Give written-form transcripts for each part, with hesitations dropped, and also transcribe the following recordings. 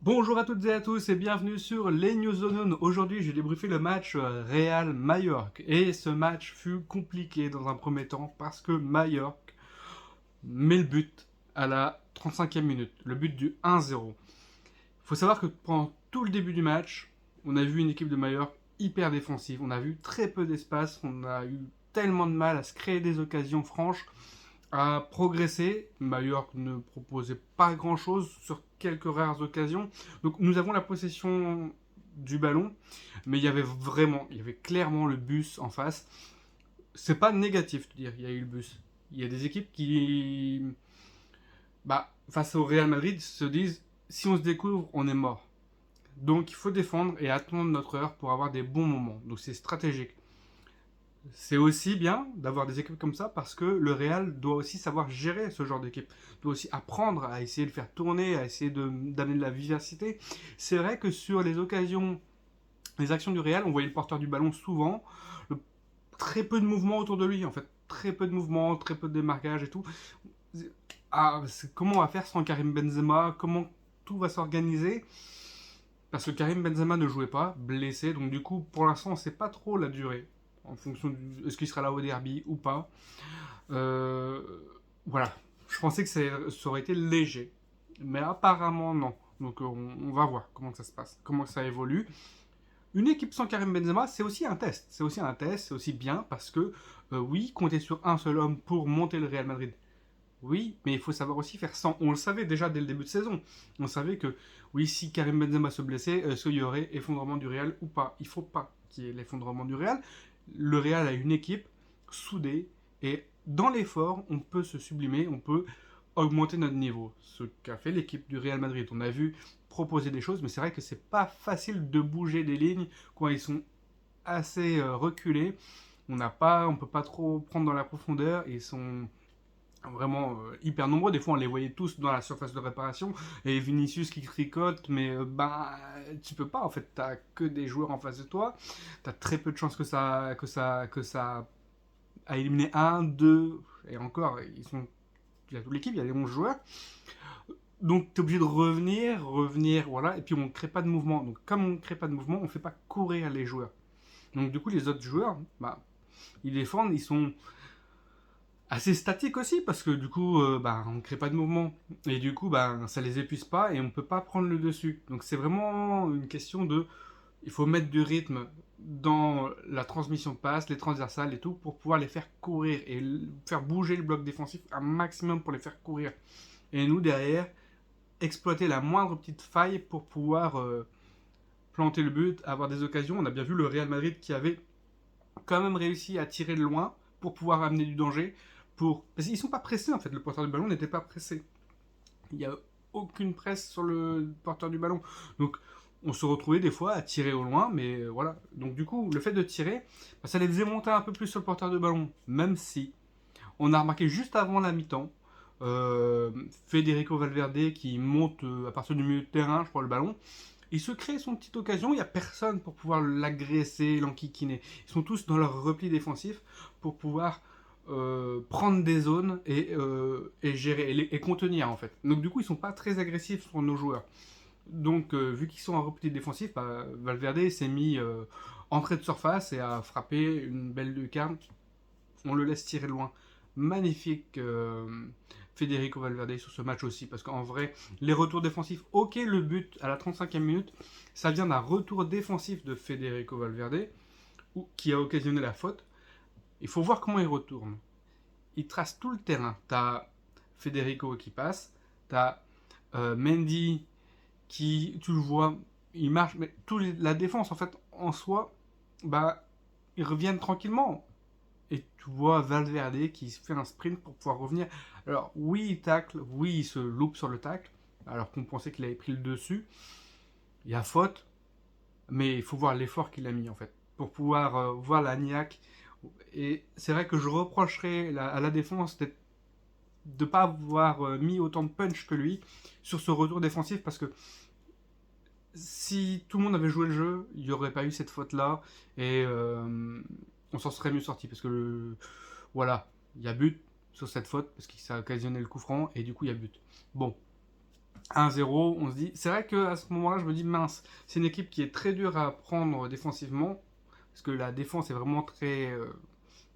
Bonjour à toutes et à tous et bienvenue sur les News Unknown. Aujourd'hui, j'ai débriefé le match Real Mallorca et ce match fut compliqué dans un premier temps parce que Mallorca met le but à la 35e minute, le but du 1-0. Il faut savoir que pendant tout le début du match, on a vu une équipe de Mallorca hyper défensive, on a vu très peu d'espace, on a eu tellement de mal à se créer des occasions franches, à progresser. Mallorca ne proposait pas grand-chose sur quelques rares occasions. Donc nous avons la possession du ballon, mais il y avait clairement le bus en face. C'est pas négatif de dire qu'il y a eu le bus. Il y a des équipes qui, face au Real Madrid, se disent si on se découvre, on est mort. Donc il faut défendre et attendre notre heure pour avoir des bons moments. Donc c'est stratégique. C'est aussi bien d'avoir des équipes comme ça parce que le Real doit aussi savoir gérer ce genre d'équipe, doit aussi apprendre à essayer de faire tourner, à essayer d'amener de la vivacité. C'est vrai que sur les occasions, les actions du Real, on voyait le porteur du ballon souvent, très peu de mouvement autour de lui en fait, très peu de mouvement, très peu de démarquage et tout. Comment on va faire sans Karim Benzema? Comment tout va s'organiser? Parce que Karim Benzema ne jouait pas, blessé, donc du coup, pour l'instant, on ne sait pas trop la durée, en fonction de est-ce qu'il sera là au derby ou pas. Euh, voilà, je pensais que ça aurait été léger, mais apparemment non. Donc on va voir comment ça se passe, comment ça évolue. Une équipe sans Karim Benzema, c'est aussi un test. C'est aussi un test, c'est aussi bien parce que oui, compter sur un seul homme pour monter le Real Madrid, oui, mais il faut savoir aussi faire sans. On le savait déjà dès le début de saison. On savait que, oui, si Karim Benzema se blessait, est-ce qu'il y aurait effondrement du Real ou pas? Il faut pas qu'il y ait l'effondrement du Real. Le Real a une équipe soudée et dans l'effort, on peut se sublimer, on peut augmenter notre niveau. Ce qu'a fait l'équipe du Real Madrid. On a vu proposer des choses, mais c'est vrai que c'est pas facile de bouger des lignes quand ils sont assez reculés. On peut pas trop prendre dans la profondeur. Ils sont vraiment hyper nombreux. Des fois, on les voyait tous dans la surface de réparation. Et Vinicius qui tricote, mais tu peux pas. En fait, t'as que des joueurs en face de toi. T'as très peu de chances que ça a éliminé un, deux, et encore, il y a toute l'équipe, il y a les 11 joueurs. Donc, tu es obligé de revenir, voilà. Et puis, on ne crée pas de mouvement. Donc, comme on ne crée pas de mouvement, on ne fait pas courir les joueurs. Donc, du coup, les autres joueurs, ils défendent, ils sont assez statique aussi parce que du coup on ne crée pas de mouvement et du coup ça les épuise pas et on peut pas prendre le dessus, donc c'est vraiment une question de il faut mettre du rythme dans la transmission de passe, les transversales et tout pour pouvoir les faire courir et faire bouger le bloc défensif un maximum pour les faire courir, et nous derrière exploiter la moindre petite faille pour pouvoir planter le but, avoir des occasions. On a bien vu le Real Madrid qui avait quand même réussi à tirer de loin pour pouvoir amener du danger. Parce qu'ils ne sont pas pressés en fait, le porteur du ballon n'était pas pressé. Il n'y a aucune presse sur le porteur du ballon. Donc on se retrouvait des fois à tirer au loin, mais voilà. Donc du coup, le fait de tirer, ça les faisait monter un peu plus sur le porteur de ballon, même si on a remarqué juste avant la mi-temps, Federico Valverde qui monte à partir du milieu de terrain, je crois, le ballon. Il se crée son petite occasion, il n'y a personne pour pouvoir l'agresser, l'enquiquiner. Ils sont tous dans leur repli défensif pour pouvoir prendre des zones et gérer et contenir en fait. Donc du coup ils sont pas très agressifs sur nos joueurs. Donc vu qu'ils sont en repli défensif, Valverde s'est mis entrée de surface et a frappé une belle lucarne. On le laisse tirer loin. Magnifique Federico Valverde sur ce match aussi, parce qu'en vrai, les retours défensifs, ok, le but à la 35e minute, ça vient d'un retour défensif de Federico Valverde, qui a occasionné la faute. Il faut voir comment il retourne. Il trace tout le terrain. T'as Federico qui passe, t'as Mendy qui, tu le vois, il marche, mais la défense, en fait, en soi, ils reviennent tranquillement. Et tu vois Valverde qui se fait un sprint pour pouvoir revenir. Alors oui, il tacle, oui, il se loupe sur le tacle, alors qu'on pensait qu'il avait pris le dessus. Il y a faute, mais il faut voir l'effort qu'il a mis en fait, pour pouvoir voir la niaque. Et c'est vrai que je reprocherais à la défense de ne pas avoir mis autant de punch que lui sur ce retour défensif, parce que si tout le monde avait joué le jeu, il n'y aurait pas eu cette faute-là, et on s'en serait mieux sorti, parce que voilà, il y a but sur cette faute, parce que ça a occasionné le coup franc, et du coup il y a but. Bon, 1-0, on se dit... C'est vrai qu'à ce moment-là, je me dis, mince, c'est une équipe qui est très dure à prendre défensivement, parce que la défense est vraiment très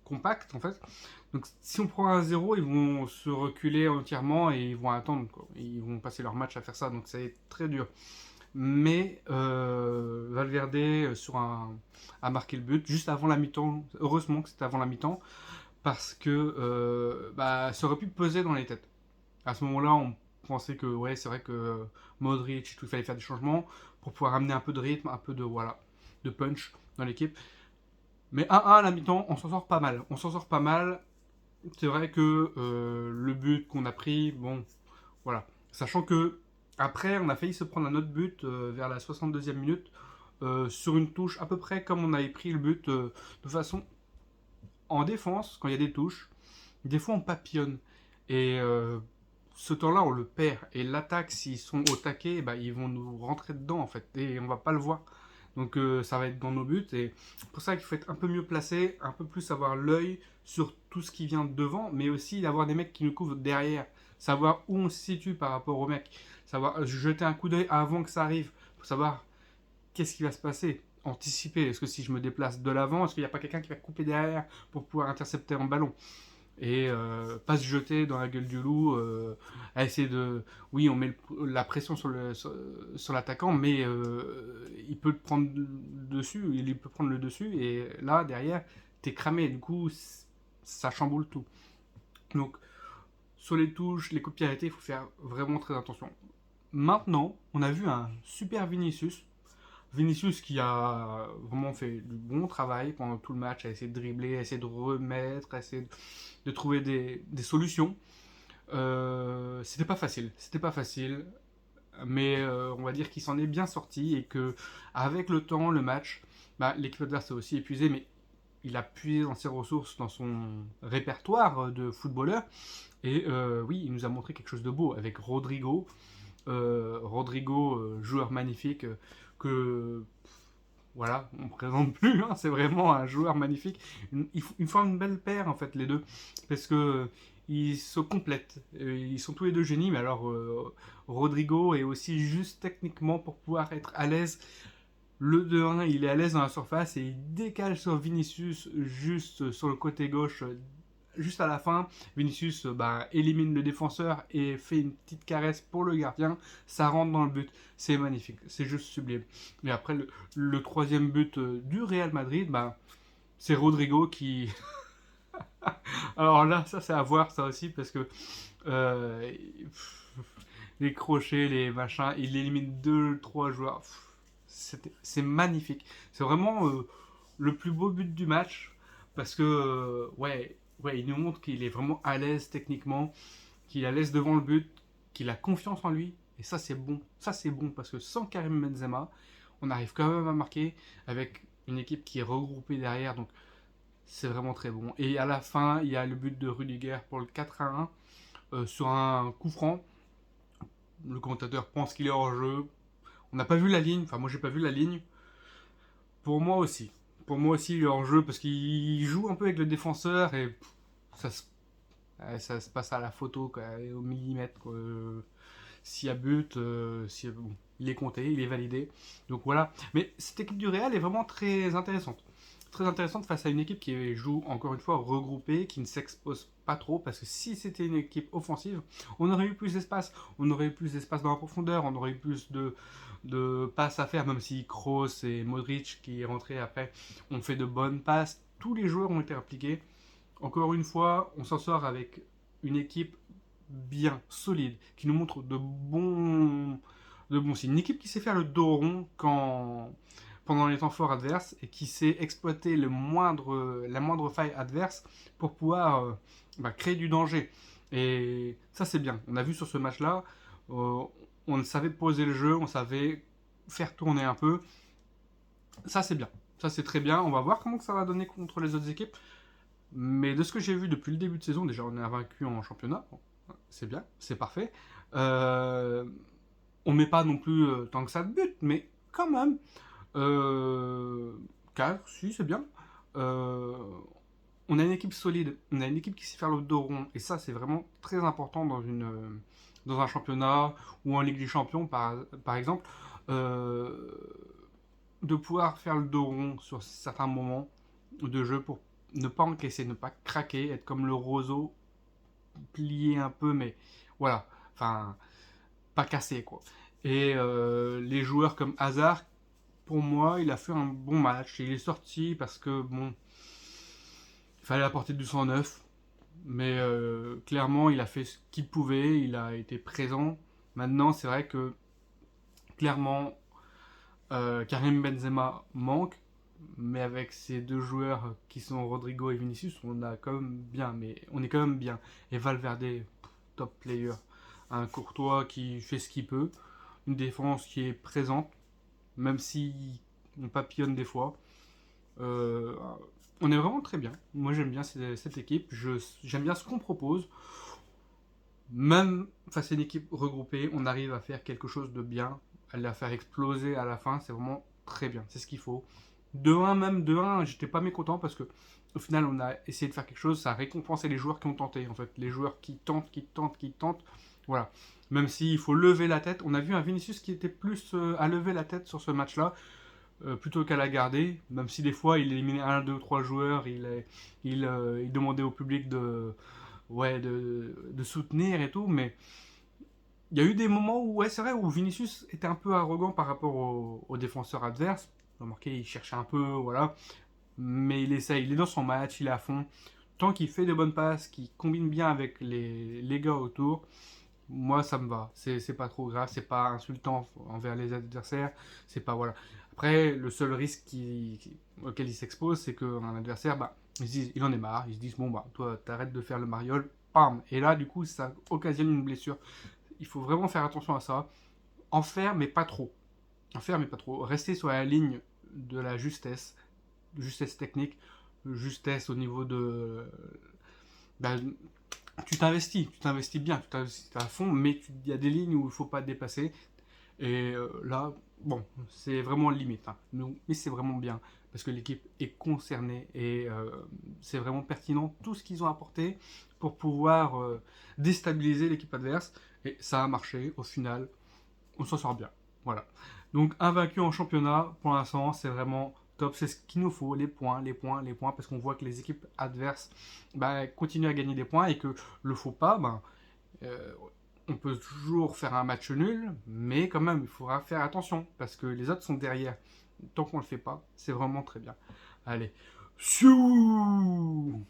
compacte, en fait. Donc si on prend 1-0, ils vont se reculer entièrement et ils vont attendre, quoi. Ils vont passer leur match à faire ça, donc c'est très dur. Mais Valverde a marqué le but juste avant la mi-temps. Heureusement que c'était avant la mi-temps, parce que ça aurait pu peser dans les têtes. À ce moment-là, on pensait que ouais, c'est vrai que Modric, il fallait faire des changements pour pouvoir amener un peu de rythme, un peu de voilà, de punch dans l'équipe. Mais 1-1 à la mi-temps, on s'en sort pas mal. On s'en sort pas mal. C'est vrai que le but qu'on a pris, bon, voilà. Sachant que après, on a failli se prendre un autre but vers la 62e minute sur une touche à peu près comme on avait pris le but de façon en défense quand il y a des touches. Des fois, on papillonne et ce temps-là, on le perd. Et l'attaque, s'ils sont au taquet, bah, ils vont nous rentrer dedans en fait et on va pas le voir. Donc ça va être dans nos buts et c'est pour ça qu'il faut être un peu mieux placé, un peu plus avoir l'œil sur tout ce qui vient devant, mais aussi avoir des mecs qui nous couvrent derrière, savoir où on se situe par rapport aux mecs, savoir jeter un coup d'œil avant que ça arrive, pour savoir qu'est-ce qui va se passer, anticiper. Est-ce que si je me déplace de l'avant, est-ce qu'il n'y a pas quelqu'un qui va couper derrière pour pouvoir intercepter un ballon et pas se jeter dans la gueule du loup, à essayer de... Oui, on met la pression sur l'attaquant, mais il peut prendre dessus, il peut prendre le dessus, et là, derrière, t'es cramé, du coup, ça chamboule tout. Donc, sur les touches, les coups de pied arrêtés, il faut faire vraiment très attention. Maintenant, on a vu un super Vinicius. Vinicius qui a vraiment fait du bon travail pendant tout le match, a essayé de dribbler, a essayé de remettre, a essayé de trouver des solutions. C'était pas facile, mais on va dire qu'il s'en est bien sorti et que avec le temps, le match, bah, l'équipe adverse est aussi épuisée, mais il a puisé dans ses ressources, dans son répertoire de footballeur, et oui, il nous a montré quelque chose de beau avec Rodrigo. Rodrigo, joueur magnifique, que voilà, on ne présente plus, hein, c'est vraiment un joueur magnifique. Ils forment une belle paire en fait les deux, parce que ils se complètent. Ils sont tous les deux génies, mais alors Rodrigo est aussi juste techniquement pour pouvoir être à l'aise. Le 2-1, il est à l'aise dans la surface et il décale sur Vinicius juste sur le côté gauche, juste à la fin. Vinicius élimine le défenseur et fait une petite caresse pour le gardien. Ça rentre dans le but. C'est magnifique. C'est juste sublime. Mais après, le troisième but du Real Madrid, c'est Rodrigo qui... Alors là, ça c'est à voir ça aussi parce que euh, les crochets, les machins, il élimine 2, 3 joueurs. C'est magnifique. C'est vraiment le plus beau but du match parce que ouais, il nous montre qu'il est vraiment à l'aise techniquement, qu'il est à l'aise devant le but, qu'il a confiance en lui. Et ça c'est bon. Ça c'est bon parce que sans Karim Benzema, on arrive quand même à marquer avec une équipe qui est regroupée derrière. Donc c'est vraiment très bon. Et à la fin, il y a le but de Rudiger pour le 4-1 sur un coup franc. Le commentateur pense qu'il est hors jeu. On n'a pas vu la ligne. Enfin, moi, j'ai pas vu la ligne. Pour moi aussi. Pour moi aussi, il est hors jeu parce qu'il joue un peu avec le défenseur et ça se, ça se passe à la photo, quoi, au millimètre, quoi. S'il y a but, bon, il est compté, il est validé. Donc voilà. Mais cette équipe du Real est vraiment très intéressante. Très intéressante face à une équipe qui joue encore une fois regroupée, qui ne s'expose pas trop, parce que si c'était une équipe offensive, on aurait eu plus d'espace, on aurait eu plus d'espace dans la profondeur, on aurait eu plus de passes à faire, même si Kroos et Modric qui est rentré après ont fait de bonnes passes, tous les joueurs ont été impliqués. Encore une fois, on s'en sort avec une équipe bien, solide, qui nous montre de bons signes. Une équipe qui sait faire le dos rond pendant les temps forts adverses et qui sait exploiter la moindre faille adverse pour pouvoir créer du danger. Et ça, c'est bien. On a vu sur ce match-là, on savait poser le jeu, on savait faire tourner un peu. Ça, c'est bien. Ça, c'est très bien. On va voir comment que ça va donner contre les autres équipes. Mais de ce que j'ai vu depuis le début de saison, déjà on est invaincu en championnat, c'est bien, c'est parfait. Euh, on met pas non plus tant que ça de but, mais quand même, 4, si c'est bien. Euh, on a une équipe solide, on a une équipe qui sait faire le dos rond, et ça c'est vraiment très important dans un championnat ou en Ligue des Champions, par exemple, euh, de pouvoir faire le dos rond sur certains moments de jeu pour ne pas encaisser, ne pas craquer, être comme le roseau, plié un peu, mais voilà, enfin, pas cassé quoi. Et les joueurs comme Hazard, pour moi, il a fait un bon match. Il est sorti parce que, bon, il fallait apporter du 109. Mais clairement, il a fait ce qu'il pouvait. Il a été présent. Maintenant, c'est vrai que, clairement, Karim Benzema manque. Mais avec ces deux joueurs qui sont Rodrigo et Vinicius, on a quand même bien. Mais on est quand même bien. Et Valverde, top player. Un Courtois qui fait ce qu'il peut. Une défense qui est présente, même si on papillonne des fois. Euh, on est vraiment très bien. Moi j'aime bien cette équipe. J'aime bien ce qu'on propose. Même face à une équipe regroupée, on arrive à faire quelque chose de bien. À la faire exploser à la fin, c'est vraiment très bien. C'est ce qu'il faut. 2-1, même 2-1, j'étais pas mécontent parce que au final on a essayé de faire quelque chose. Ça a récompensé les joueurs qui ont tenté. En fait, les joueurs qui tentent, qui tentent, qui tentent. Voilà. Même s'il faut lever la tête. On a vu un Vinicius qui était plus à lever la tête sur ce match-là plutôt qu'à la garder, même si des fois il éliminait un, deux, trois joueurs, il demandait au public de soutenir et tout, mais il y a eu des moments où, ouais, c'est vrai, où Vinicius était un peu arrogant par rapport aux défenseurs adverses. Remarquez, il cherchait un peu, voilà, mais il essaye, il est dans son match, il est à fond. Tant qu'il fait de bonnes passes, qu'il combine bien avec les gars autour, moi ça me va. C'est pas trop grave, c'est pas insultant envers les adversaires, c'est pas voilà. Après, le seul risque auquel il s'expose, c'est qu'un adversaire, bah, il en est marre, ils se disent bon bah toi t'arrêtes de faire le mariole, pam. Et là du coup ça occasionne une blessure. Il faut vraiment faire attention à ça. En faire mais pas trop. En faire mais pas trop. Rester sur la ligne de la justesse technique, justesse au niveau de bah, tu t'investis bien, tu t'investis à fond, mais il y a des lignes où il ne faut pas dépasser. Et là, bon, c'est vraiment limite. Hein. Mais c'est vraiment bien, parce que l'équipe est concernée et c'est vraiment pertinent tout ce qu'ils ont apporté pour pouvoir déstabiliser l'équipe adverse. Et ça a marché, au final, on s'en sort bien. Voilà. Donc, invaincu en championnat, pour l'instant, c'est vraiment top. C'est ce qu'il nous faut, les points, les points, les points, parce qu'on voit que les équipes adverses bah, continuent à gagner des points et que le faux pas, bah, euh, on peut toujours faire un match nul, mais quand même, il faudra faire attention, parce que les autres sont derrière. Tant qu'on ne le fait pas, c'est vraiment très bien. Allez. Siou